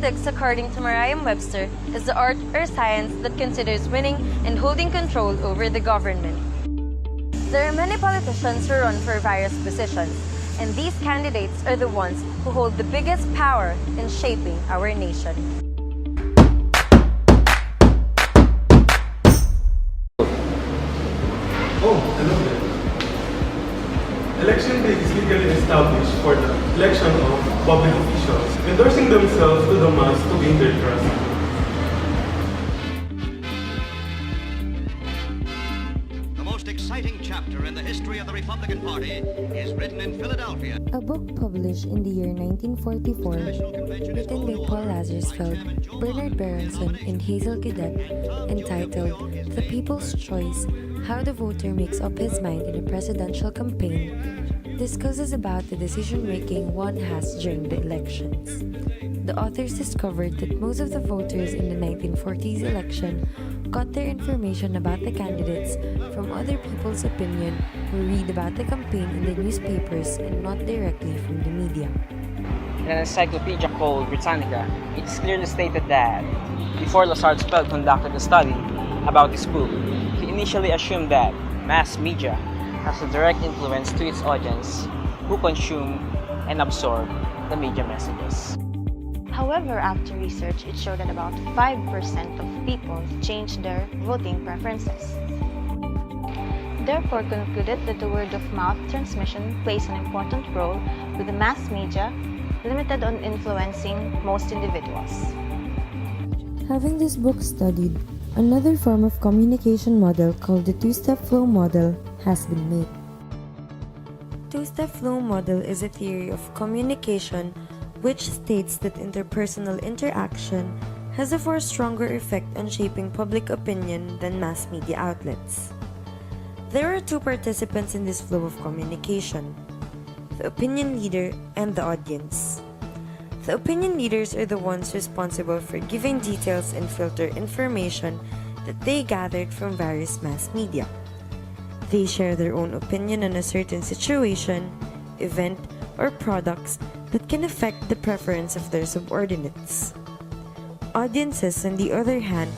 Politics, according to Merriam-Webster, is the art or science that considers winning and holding control over the government. There are many politicians who run for various positions, and these candidates are the ones who hold the biggest power in shaping our nation. Oh, hello there. Election day is legally established for the election of public officials, endorsing themselves to the mass to gain their trust. The most exciting chapter in the history of the Republican Party is written in Philadelphia. A book published in the year 1944, written by Paul Lazarsfeld, Bernard Berenson, and Hazel Cadet, entitled The People's Choice: How the Voter Makes Up His Mind in a Presidential Campaign, discusses about the decision-making one has during the elections. The authors discovered that most of the voters in the 1940s election got their information about the candidates from other people's opinion who read about the campaign in the newspapers and not directly from the media. In an encyclopedia called Britannica, it is clearly stated that before Lazarsfeld conducted a study about this book, he initially assumed that mass media has a direct influence to its audience who consume and absorb the media messages. However, after research, it showed that about 5% of people changed their voting preferences. Therefore, concluded that the word-of-mouth transmission plays an important role, with the mass media limited on influencing most individuals. Having this book studied, another form of communication model called the two-step flow model has been made. Two-step flow model is a theory of communication which states that interpersonal interaction has a far stronger effect on shaping public opinion than mass media outlets. There are two participants in this flow of communication: the opinion leader and the audience. The opinion leaders are the ones responsible for giving details and filter information that they gathered from various mass media. They share their own opinion on a certain situation, event, or products that can affect the preference of their subordinates. Audiences, on the other hand,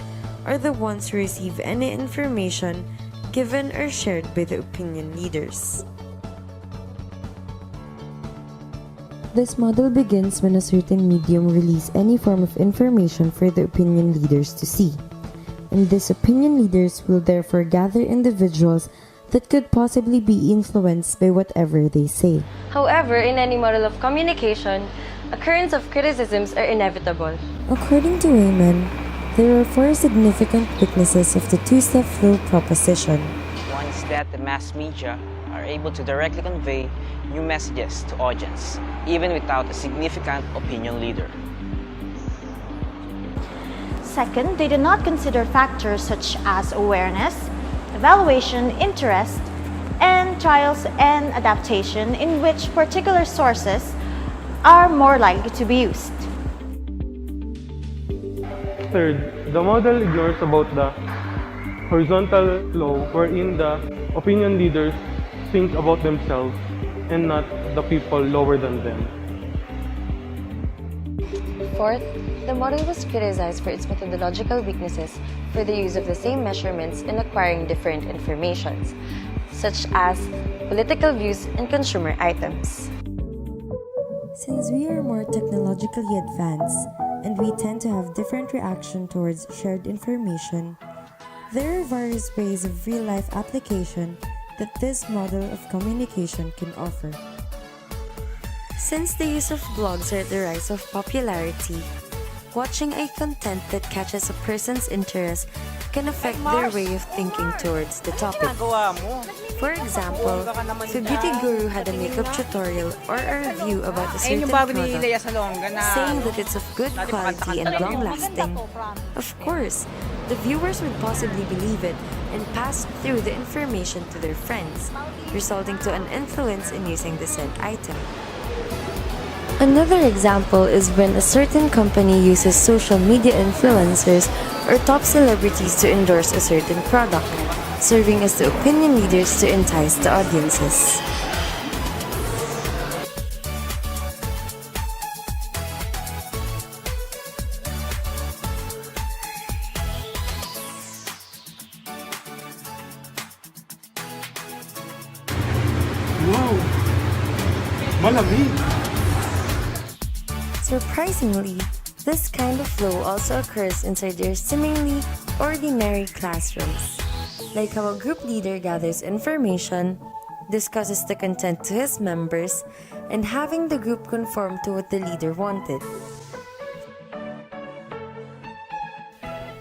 are the ones who receive any information given or shared by the opinion leaders. This model begins when a certain medium releases any form of information for the opinion leaders to see, and these opinion leaders will therefore gather individuals that could possibly be influenced by whatever they say. However, in any model of communication, occurrence of criticisms are inevitable. According to Wayman, there are 4 significant weaknesses of the two-step flow proposition. One is that the mass media are able to directly convey new messages to audience, even without a significant opinion leader. Second, they do not consider factors such as awareness, evaluation, interest, and trials and adaptation, in which particular sources are more likely to be used. Third, the model ignores about the horizontal flow wherein the opinion leaders think about themselves and not the people lower than them. Fourth, the model was criticized for its methodological weaknesses for the use of the same measurements in acquiring different informations, such as political views and consumer items. Since we are more technologically advanced and we tend to have different reaction towards shared information, there are various ways of real-life application that this model of communication can offer. Since the use of blogs are at the rise of popularity, watching a content that catches a person's interest can affect their way of thinking towards the topic. For example, if a beauty guru had a makeup tutorial or a review about a certain product, saying that it's of good quality and long-lasting, of course, the viewers would possibly believe it and pass through the information to their friends, resulting to an influence in using the said item. Another example is when a certain company uses social media influencers or top celebrities to endorse a certain product, serving as the opinion leaders to entice the audiences. Malamig. Surprisingly, this kind of flow also occurs inside your seemingly ordinary classrooms, like how a group leader gathers information, discusses the content to his members, and having the group conform to what the leader wanted.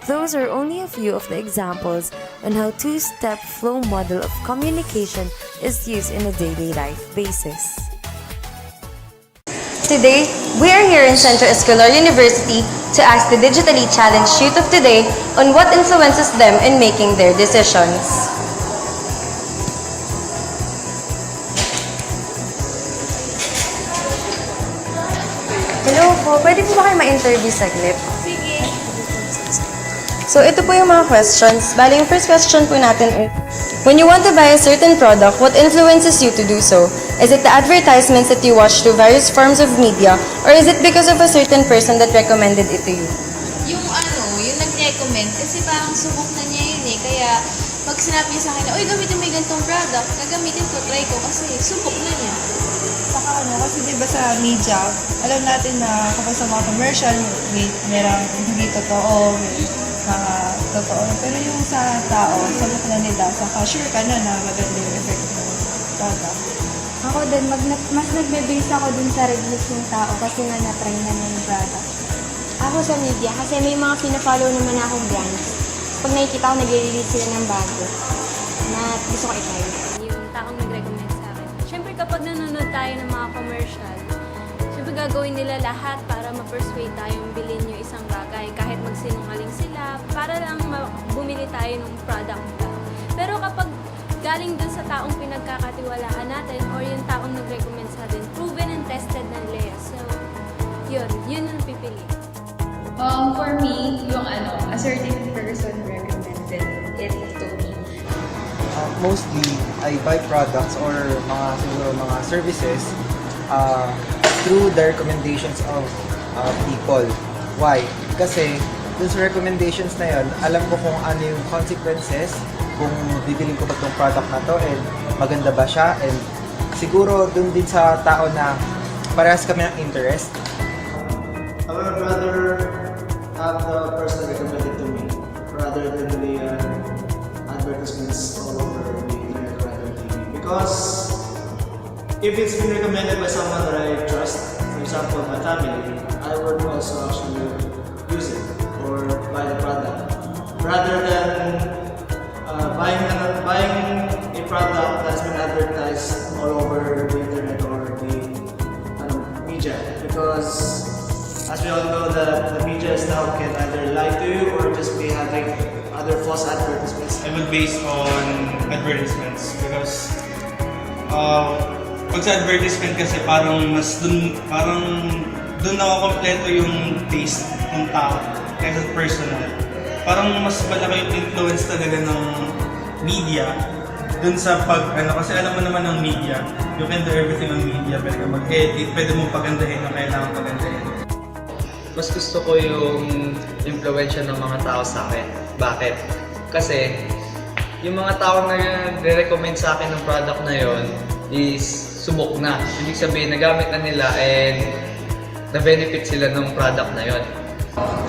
Those are only a few of the examples on how two-step flow model of communication is used in a daily life basis. Today, we are here in Central Escolar University to ask the digitally challenged youth of today on what influences them in making their decisions. Hello po, pwede po ba kayo ma-interview saglit? Sige. So, ito po yung mga questions. Bali, yung first question po natin is, when you want to buy a certain product, what influences you to do so? Is it the advertisements that you watch through various forms of media, or is it because of a certain person that recommended it to you? Yung yung nag-recommend, kasi parang subok na niya yun eh. Kaya, pag sinabi niya sa akin, uy, gamitin mo yung ganitong product, gagamitin ko, try ko, kasi subok na niya. Saka kasi diba sa media, alam natin na kapag sa mga commercial, merang hindi totoo, mga totoo. Pero yung sa tao, sabok na nila, saka sure ka na maganda yung effect ng product. Ako din, mas nagbe-base ako dun sa reviews ng tao kasi nga na-try na niya yung product. Ako sa media, kasi may mga pina-follow naman akong brands. Pag nakikita ko, nag-release sila ng bago na gusto ko i-try. Yung taong nag-recommend sa akin. Siyempre kapag nanonood tayo ng mga commercial, siyempre gagawin nila lahat para ma-persuade tayong bilhin yung isang bagay. Kahit magsinungaling sila, para lang bumili tayo ng product nila. Pero kapag galing dun sa taong pinagkakatiwalaan natin or yung taong nag-recommend sa atin, proven and tested na nila. So, yun ang pipili. For me, yung a certain person recommended it to me. Mostly, I buy products or siguro mga services through the recommendations of people. Why? Kasi dun sa recommendations na yun, alam ko kung ano yung consequences, kung bibilin ko ba itong product na to and maganda ba siya, and siguro dun din sa tao na parehas kami ng interest. I would rather have the person recommended to me rather than the advertisements all over the internet or other TV. Because if it's been recommended by someone that I trust, for example my family, I would also actually use it or buy the product rather than buying a product that's been advertised all over the internet or the media. Because as we all know that the media is now can either lie to you or just be having other false advertisements. I would base on advertisements because pag sa advertisement kasi parang dun nakokompleto yung taste ng tao kaysa personal. Parang mas malaki yung influence talaga ng media dun sa kasi alam mo naman ng media, you can do everything on media, pwede ka mag-edit, pwede mong pagandahin ang kailangan pagandahin. Mas gusto ko yung impluwensya ng mga tao sa akin. Bakit? Kasi yung mga tao na nagre-recommend sa akin ng product na yon is subok na. Ibig sabihin, nagamit na nila and na-benefit sila ng product na yon.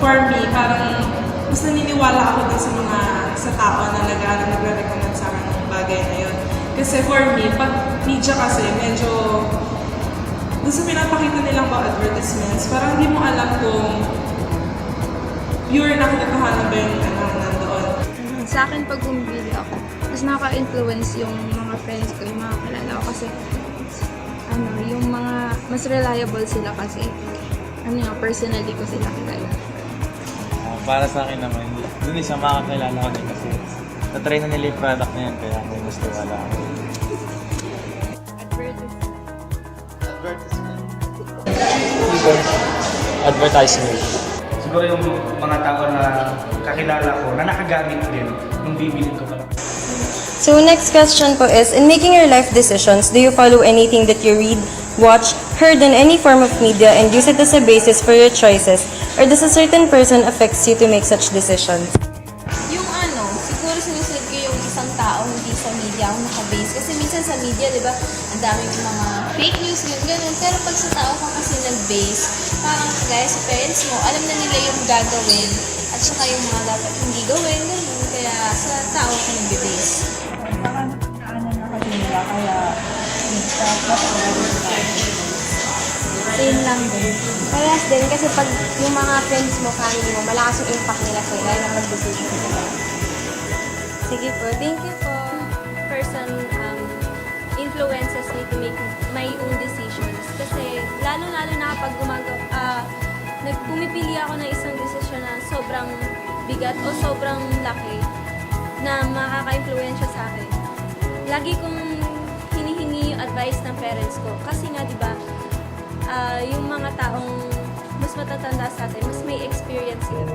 For me, parang mas naniniwala ako din sa tao na nagre-recommend sa akin ng bagay na yon. Kasi for me, pag media kasi medyo dun sa pinapakita nilang mga advertisements, parang hindi mo alam kung pure na kinakahanap ba yung nandoon. Sa akin, pag bumibili ako, mas nakaka-influence yung mga friends ko, yung mga kilala ko kasi yung mga mas reliable sila kasi personally ko sila kilala. Para sa akin naman, dun isa makakilala ko din kasi na-try na nila yung product na yan kaya may gusto wala ako. Advertisement. Siguro yung mga tao na kakilala ko na nakagamit din nung bibilin ko pala. So next question po is, in making your life decisions, do you follow anything that you read, watch, heard in any form of media and use it as a basis for your choices? Or does a certain person affects you to make such decisions? Yung siguro sinusunod ko yung isang tao, hindi sa media ako nakabase. Kasi minsan sa media, di ba, ang daming mga fake news parents, ganun. Pero pag sa tao ka kasi nag-base, parang kagaya sa parents mo, alam na nila yung gagawin at saka yung mga dapat hindi gawin, ganun. Kaya sa tao ka nag-base. Same lang din. Parehas din kasi pag yung mga friends mo, family mo, malakas yung impact nila sa'yo dahil napag-decision sila. Sige po, thank you po. Person influences me to make my own decisions. Kasi lalo-lalo na kapag pumipili ako ng isang desisyon na sobrang bigat o sobrang laki na makaka-influensya sa akin. Lagi kong hinihingi yung advice ng parents ko. Kasi nga, di ba, yung mga taong mas matatanda sa atin, mas may experience sila.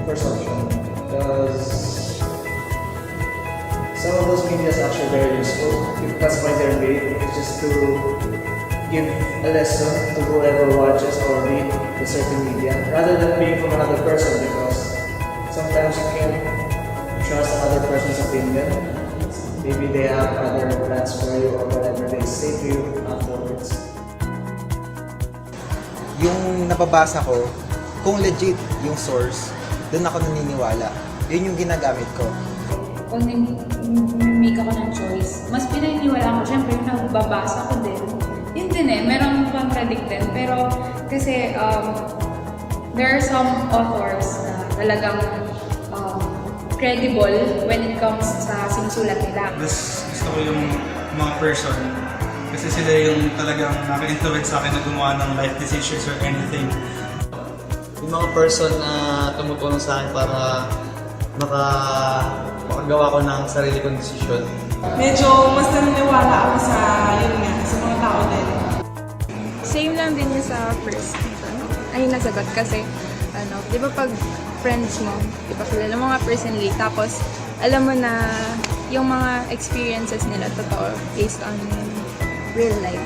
First option, because some of those media is actually very useful. That's why they're made. It's just to give a lesson to whoever watches or read the certain media, rather than being from another person, because sometimes you can't trust another person's opinion. Maybe they have other plans for you or whatever they say to you afterwards. Yung nababasa ko, kung legit yung source, doon ako naniniwala. Yun yung ginagamit ko. Kung make ako ng choice, mas pinaniniwala ko, syempre yung nagbabasa ko din. Yun din merong contradict din. Pero kasi there are some authors na talagang credible when it comes sa sinusulat nila. Mas gusto ko yung mga person kasi sila yung talagang naka-influence sa akin na gumawa ng life decisions or anything. Yung mga person na tumutulong sa akin para makagawa ko ng sarili kong desisyon. Medyo mas naniniwala ako sa sa mga tao din. Same lang din yung sa first. Ay, nasagot kasi, di ba pag friends mo, di ba kilala mo nga personally, tapos alam mo na yung mga experiences nila totoo based on real life.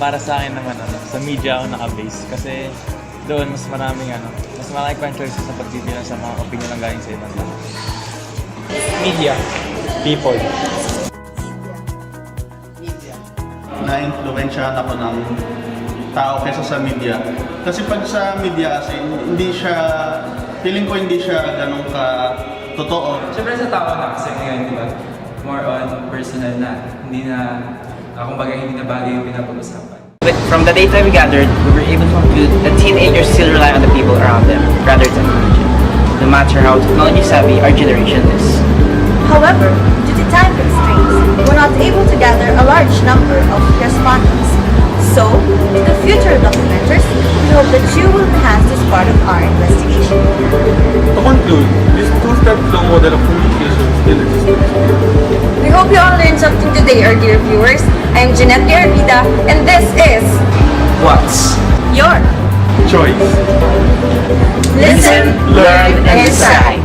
Para sa akin naman, sa media ako naka-base kasi doon mas maraming pang choices sa pagtitira sa mga opinion ng galing sa ibang tao. Media. People. Na-influensyahan ako ng tao kaysa sa media. Kasi pag sa media kasi, feeling ko hindi siya ganun ka totoo. Siyempre sa tao na kasi ngayon, di ba? More on personal na. Hindi na bagay yung pinapag-usapan. But from the data we gathered, we were able to conclude that teenagers still rely on the people around them rather than technology, no matter how technology savvy our generation is. However, due to time constraints, we're not able to gather a large number of respondents. So, in the future documenters, we hope that you will enhance this part of our investigation. To conclude, this two-step flow model of communication still exists. We hope you all learned something today, our dear viewers. I am Jeanette Arvida, and this is What's your Choice. Listen, Learn, and Decide.